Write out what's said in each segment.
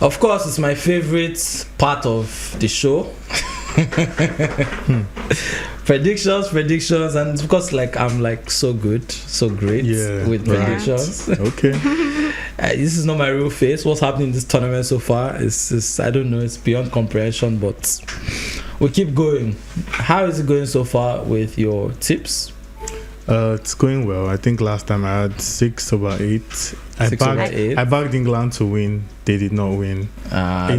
Of course, it's my favorite part of the show. predictions, and it's because I'm so great with predictions. Okay. This is not my real face. What's happening in this tournament so far is I don't know, it's beyond comprehension, but we keep going. How is it going so far with your tips? It's going well. I think last time I had 6/8. I backed England to win. They did not win in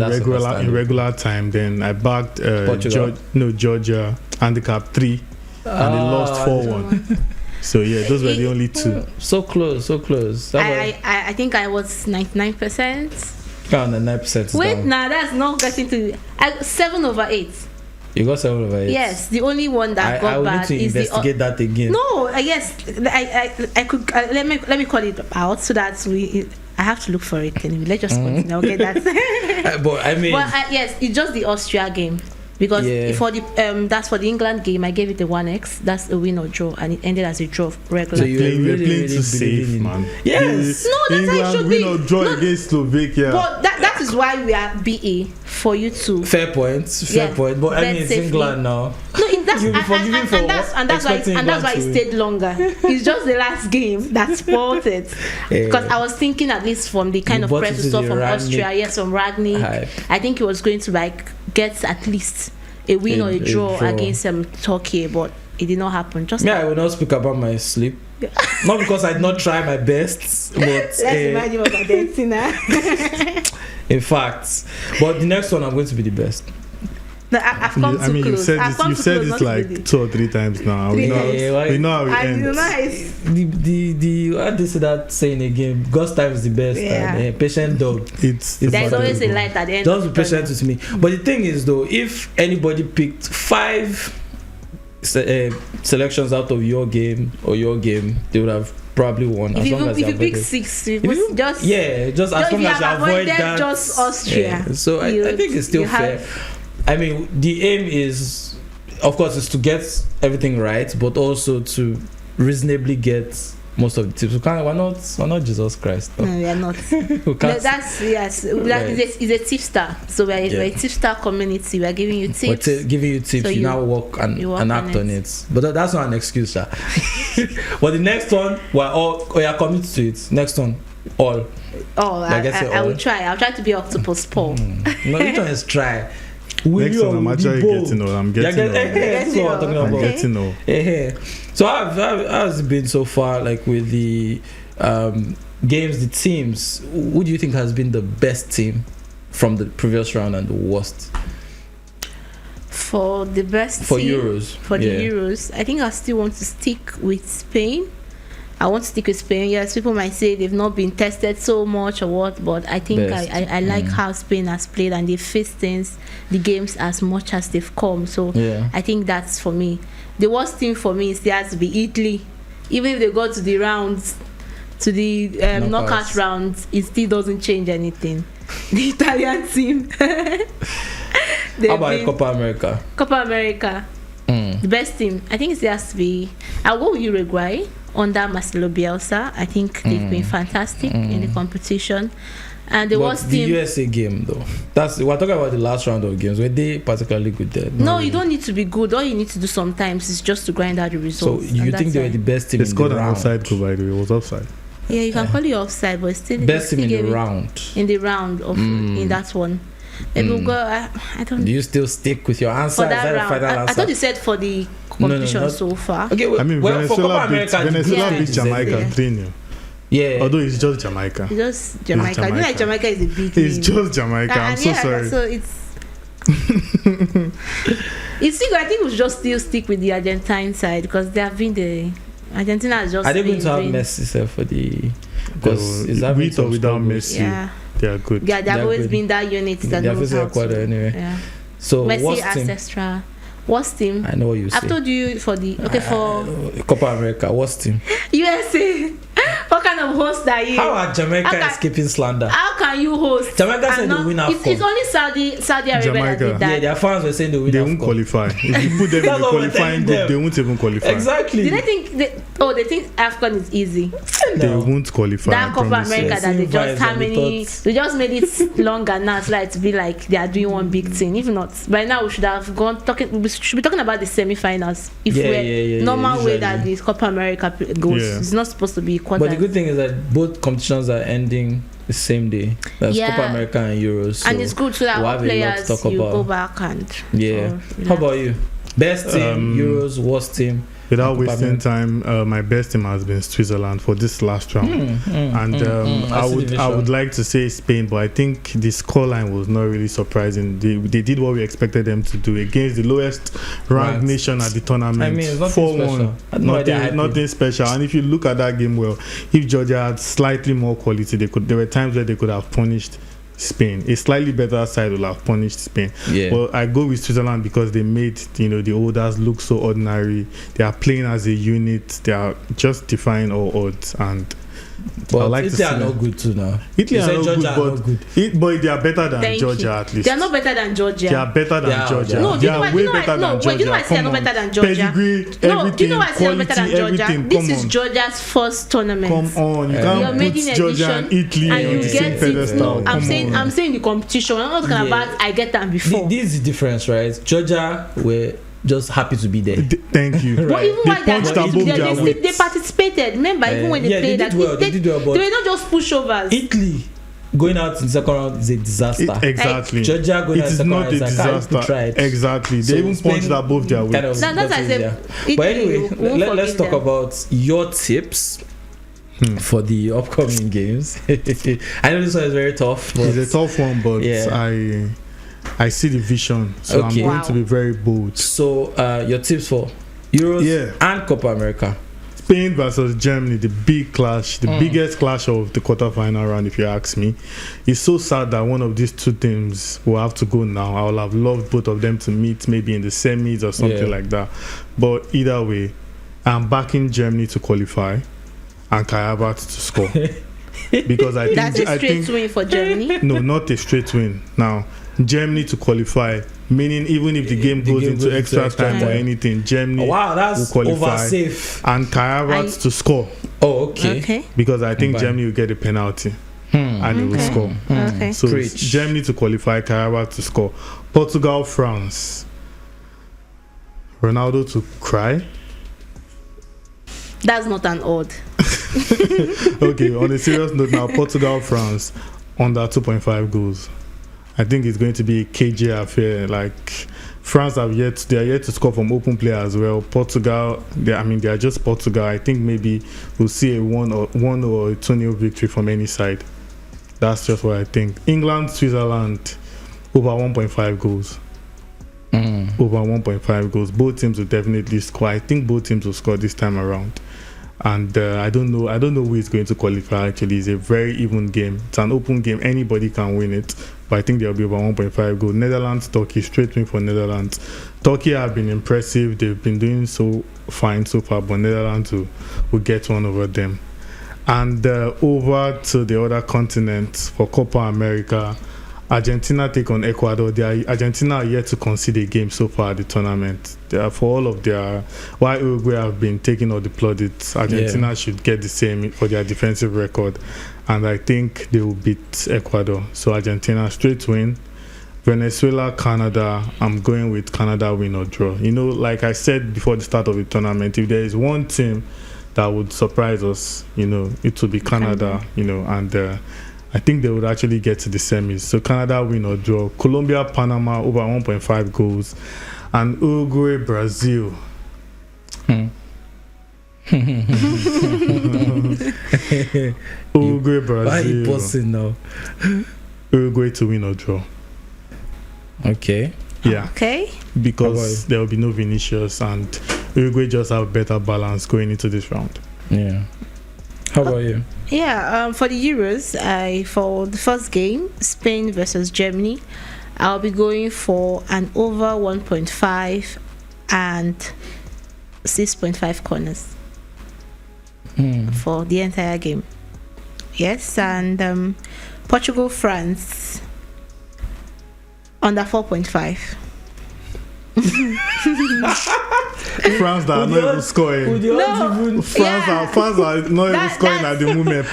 regular time. Then I backed Georgia handicap 3, and they lost 4-1. So yeah, those were the only two. So close. I think I was 99%. Oh, 99%. Wait, nah, that's not getting to 7/8. You got 7/8. Yes, the only one that got bad is I will need to investigate that again. No, I guess I could let me call it out so that I have to look for it anyway. Let's just continue. I'll get that. Yes, it's just the Austria game because for the that's for the England game. I gave it a 1x. That's a win or draw, and it ended as a draw regular. So you're playing too safe, man. Yes, no, that's England how it should win be. or draw against Slovakia. But that is why we are BA for you to. Fair point. But I mean, it's England now. No, that's why it stayed longer. It's just the last game that spoiled it. Because I was thinking, at least from the kind of press we saw from Austria, from Ragnick, I think he was going to get at least a win or a draw against Turkey, but it did not happen. I will not speak about my sleep. Not because I did not try my best, but let's remind you of Argentina. In fact, but the next one I'm going to be the best. No, I've come too close. You've said this like 2 or 3 times now. We know how it ends. The how they say that saying again? God's time is the best. And, patient dog. There's always a light at the end. Just be patient with me. But the thing is, though, if anybody picked 5 selections out of your game, they would have probably won. If you pick 6, just as long as you avoid that, just Austria. So I think it's still fair. I mean, the aim is, of course, is to get everything right, but also to reasonably get most of the tips. We're not Jesus Christ. No, we are not. It's a tipster. So we're a tipster community. We're giving you tips. Giving you tips. So you now work and act on it. But that's not an excuse, sir. But the next one, we are committed to it. Next one, all. I will try. I'll try to be octopus Paul. No, which one is try? Next one, I'm actually getting old. I'm getting old. So how has it been so far, with the games, the teams? Who do you think has been the best team from the previous round and the worst? For the best for team, Euros. For the Euros, I think I still want to stick with Spain. Yes, people might say they've not been tested so much or what, but I think I like how Spain has played and they've faced the games as much as they've come. So I think that's for me. The worst team for me has to be Italy. Even if they go to the rounds, to the knockout rounds, it still doesn't change anything. The Italian team. How about Copa America? Copa America. The best team, I think it has to be. I'll go with Uruguay under Marcelo Bielsa. I think they've been fantastic in the competition. And the worst team. The USA game, though. We're talking about the last round of games. Were they particularly good there? No, you don't need to be good. All you need to do sometimes is just to grind out the results. So you think they were the best team? They scored an offside goal, by the way. It was offside. Yeah, you can call it offside, but still best team in the round. In the round of in that one. Maybe we'll go. I don't. Do you still stick with your answer? For that round, I thought you said for the competition so far. Okay, Venezuela beat Jamaica 3-0. Yeah. Although it's just Jamaica. It's just Jamaica. I feel like Jamaica is a big name. It's just Jamaica. I'm so sorry. So it's. I think we should just still stick with the Argentine side because they have been the. Argentina has just. Are they going to have Messi for the? Because is that with or without Messi? Yeah. They are good. Yeah, they've always been that unit that knows how to. Anyway. Yeah. So Messi ancestral. Worst team? I know what you say. I've told you for the for Copa America. Worst team? USA. For What kind of host are you? How are Jamaica escaping slander? How can you host? Jamaica said they win AFCON. It's only Saudi Arabia that did that. Yeah, their fans were saying they win AFCON. They won't qualify. If you put them in the qualifying group, they won't even qualify. Exactly. Did they think they think AFCON is easy? They won't qualify. That Copa America that they just made it longer now, so like to be like they are doing one big thing. If not, by now we should have we should be talking about the semi-finals. If normal way that this Copa America goes, it's not supposed to be quarters. But the good thing is that both competitions are ending the same day. That's Copa America and Euros. So and it's good so that all players go back and How about you? Best team, Euros, worst team. Without wasting time, my best team has been Switzerland for this last round, I would like to say Spain, but I think the scoreline was not really surprising. They did what we expected them to do against the lowest ranked nation at the tournament. I mean, it's 4-1, nothing special. And if you look at that game, well, if Georgia had slightly more quality, there were times where they could have punished Spain. A slightly better side will have punished Spain. But I go with Switzerland because they made the others look so ordinary. They are playing as a unit. They are just defying all odds. And but Italy are not good too now. Italy are not good, but they are better than Georgia at least. They are not better than Georgia. They are better than Georgia. No, they are way better than Georgia. Do you know why I say they are not better than Georgia? Pedigree, everything, do you know why I say they are not better than Georgia? Everything. This is Georgia's first tournament. Come on, you can't put Georgia and Italy on the same pedestal. No, I'm saying the competition. I'm not talking about I get them before. This is the difference, right? Georgia were just happy to be there. Thank you. But even when they participated, remember, even when they played, they were not just pushovers. Italy going out in the second round is a disaster. Exactly. Georgia going out in the second round is not a disaster. Exactly. They even punched above their weight. But anyway, let's talk about your tips for the upcoming games. I know this one is very tough. It's a tough one, but I see the vision, so I'm going to be very bold. So, your tips for Euros and Copa America? Spain versus Germany, the big clash, the biggest clash of the quarterfinal round, if you ask me. It's so sad that one of these two teams will have to go now. I would have loved both of them to meet maybe in the semis or something like that. But either way, I'm backing Germany to qualify and Kai Havertz to score. Because I think that's a straight win for Germany. No, not a straight win. Now, Germany to qualify, meaning even if the game goes into extra time or anything, Germany will qualify. Safe. And Kai Havertz to score. Oh, okay. Because I think Germany will get a penalty and it will score. So Germany to qualify, Kai Havertz to score. Portugal, France. Ronaldo to cry. That's not an odd. Okay, on a serious note now, Portugal, France under 2.5 goals. I think it's going to be a KJ affair. Like France are yet to score from open play as well. Portugal, they are just Portugal. I think maybe we'll see a 1 or 2-0 victory from any side. That's just what I think. England, Switzerland, over 1.5 goals. Over 1.5 goals. Both teams will definitely score. I think both teams will score this time around. And I don't know who is going to qualify. Actually, it's a very even game. It's an open game. Anybody can win it. But I think there'll be over 1.5 goals. Netherlands, Turkey, straight win for Netherlands. Turkey have been impressive. They've been doing so fine so far, but Netherlands will get one over them. And over to the other continent for Copa America, Argentina take on Ecuador. Argentina are yet to concede a game so far at the tournament. For all of their, while Uruguay have been taking all the plaudits, Argentina should get the same for their defensive record. And I think they will beat Ecuador. So Argentina straight win. Venezuela, Canada, I'm going with Canada win or draw. Like I said before the start of the tournament, if there is one team that would surprise us, it would be Canada, and I think they would actually get to the semis. So Canada win or draw. Colombia, Panama over 1.5 goals. And Uruguay, Brazil. Uruguay, Brazil. Why are you pausing now? Uruguay to win or draw. Okay. Yeah. Okay. Because there will be no Vinicius and Uruguay just have better balance going into this round. Yeah. How about you? Yeah, for the Euros, for the first game, Spain versus Germany, I'll be going for an over 1.5 and 6.5 corners. for the entire game. Yes, and Portugal, France, under 4.5. France that are not even scoring. France are not even scoring at the moment.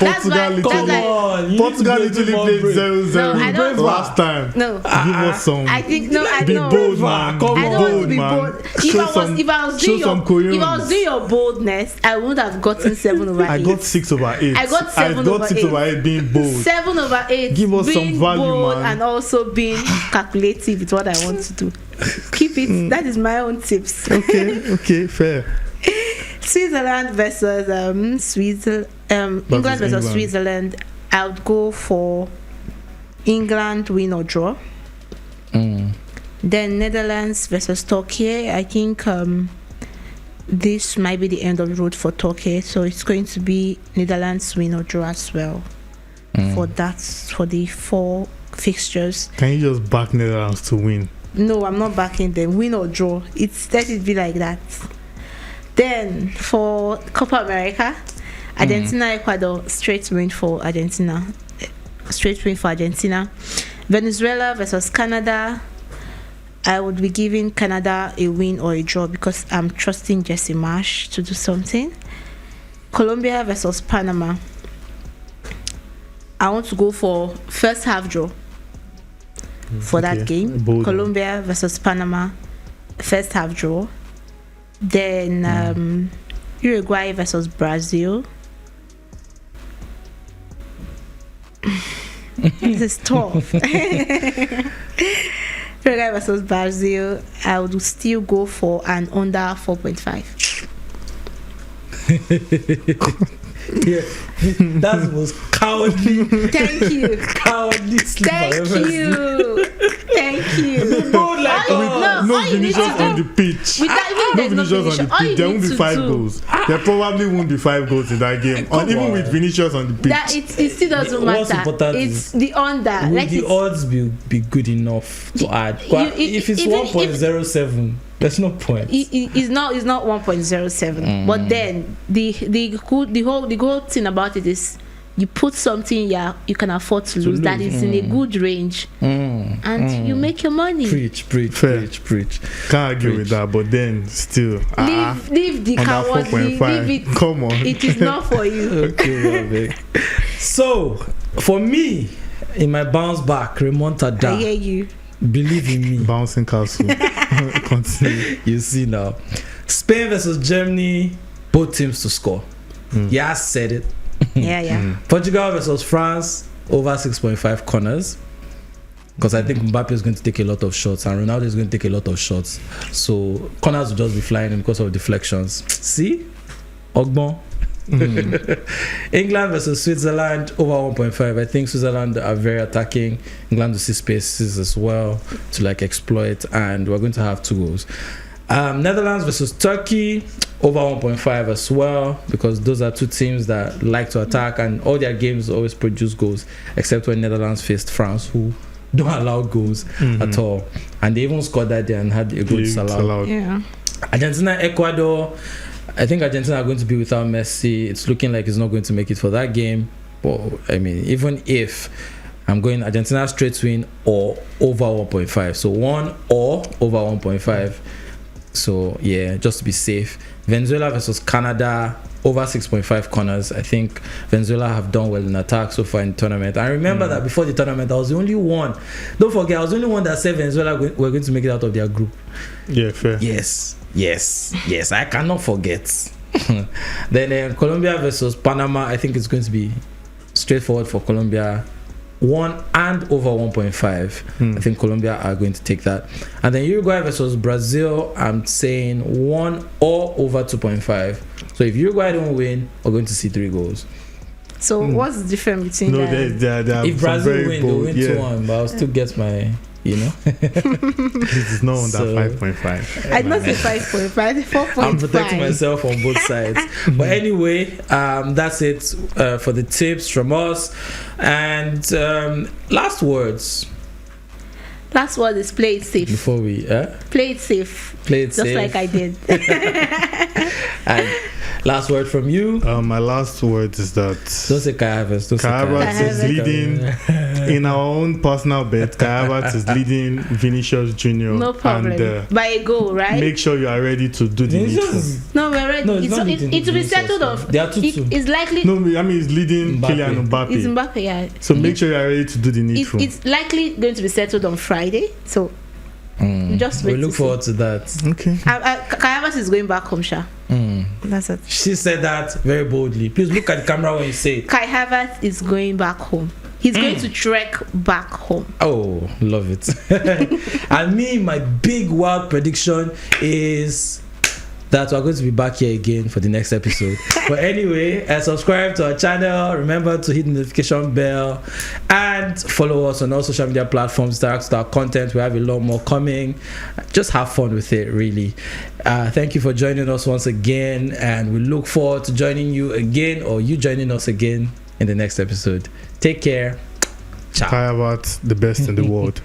Portugal literally played 0-0 last time. No, give us some. I think no. I be know. bold, man. I don't want to be bold. If I was doing your boldness, I would have gotten 7/8. I got 6/8. I got 6/8 being bold. 7/8. Give us some value, man. And also being calculative with what I want to do. Keep it. That is my own tips. Okay, fair. Switzerland versus England versus Switzerland. I would go for England win or draw. Then Netherlands versus Turkey. I think this might be the end of the road for Turkey, so it's going to be Netherlands win or draw as well. For the 4 fixtures. Can you just back Netherlands to win? No, I'm not backing them. Win or draw. Let it be like that. Then for Copa America, Argentina, Ecuador, straight win for Argentina. Venezuela versus Canada. I would be giving Canada a win or a draw because I'm trusting Jesse Marsh to do something. Colombia versus Panama. I want to go for first half draw. For that game, Colombia versus Panama, first half draw. Then Uruguay versus Brazil. This is tough. Uruguay versus Brazil. I would still go for an under 4.5. Yeah, that was cowardly. Thank you. Cowardly. Thank you. No Vinicius on the pitch. No Vinicius on the pitch. There won't be 5 goals. There probably won't be 5 goals in that game. Even with Vinicius on the pitch. It still doesn't matter. It's the under. Would the odds be good enough to add? If it's 1.07. There's no point. It's not 1.07. But then the whole thing about it is you put something you can afford to lose that is in a good range, and you make your money. Preach. Can't argue with that, but then still leave the cowardly. Leave it. Come on, it is not for you. Okay, so for me, in my bounce back, remontada. I hear you. Believe in me. Bouncing castle. Continue. You see now. Spain versus Germany, both teams to score. Yeah, I said it. Yeah. Portugal versus France, over 6.5 corners. Because I think Mbappe is going to take a lot of shots and Ronaldo is going to take a lot of shots. So corners will just be flying in because of deflections. See? Ogbon. England versus Switzerland, over 1.5. I think Switzerland are very attacking. England will see spaces as well to exploit, and we're going to have 2 goals. Netherlands versus Turkey, over 1.5 as well, because those are 2 teams that like to attack, and all their games always produce goals, except when Netherlands faced France, who don't allow goals at all, and they even scored that day and had a goal disallowed. Yeah. Argentina, Ecuador. I think Argentina are going to be without Messi. It's looking like he's not going to make it for that game. But I mean, even if I'm going Argentina straight win or over 1.5, so 1 or over 1.5. So yeah, just to be safe. Venezuela versus Canada, over 6.5 corners. I think Venezuela have done well in attack so far in the tournament. I remember that before the tournament, I was the only one. Don't forget, I was the only one that said Venezuela were going to make it out of their group. Yeah, fair. Yes, I cannot forget. Then Colombia versus Panama, I think it's going to be straightforward for Colombia. 1 and over 1.5. I think Colombia are going to take that. And then Uruguay versus Brazil, I'm saying 1 or over 2.5. So if Uruguay don't win, we're going to see 3 goals. So what's the difference between that? If Brazil win, they'll win 2-1, but I'll still get my... This is not under 5.5. I not say 5.5, 4.5. I'm protecting myself on both sides. But anyway, that's it for the tips from us. And last words. Last word is play it safe. Before we play it safe. Play it just safe. Like I did. And Last word from you. My last word is that don't say Kai Havertz. Kai Havertz is leading in our own personal bet. Kai Havertz is leading Vinicius Junior. No problem. And, by a goal, right? Make sure you are ready to do the needful. No, we're ready. No, it will be settled off. They are 2-2. It's likely. No, I mean it's leading Kylian Mbappe. It's Mbappe, yeah. So make sure you are ready to do the needful. It's likely going to be settled on Friday. So. Just we look forward to that. Okay. Kai Havertz is going back home, Sha. That's it. She said that very boldly. Please look at the camera when you say it. Kai Havertz is going back home. He's going to trek back home. Oh, love it. And me, my big wild prediction is that we're going to be back here again for the next episode. But anyway, subscribe to our channel. Remember to hit the notification bell and follow us on all social media platforms. Interact with our content. We have a lot more coming. Just have fun with it, really. Thank you for joining us once again, and we look forward to joining you again, or you joining us again in the next episode. Take care. Ciao. Kai Havertz, the best in the world.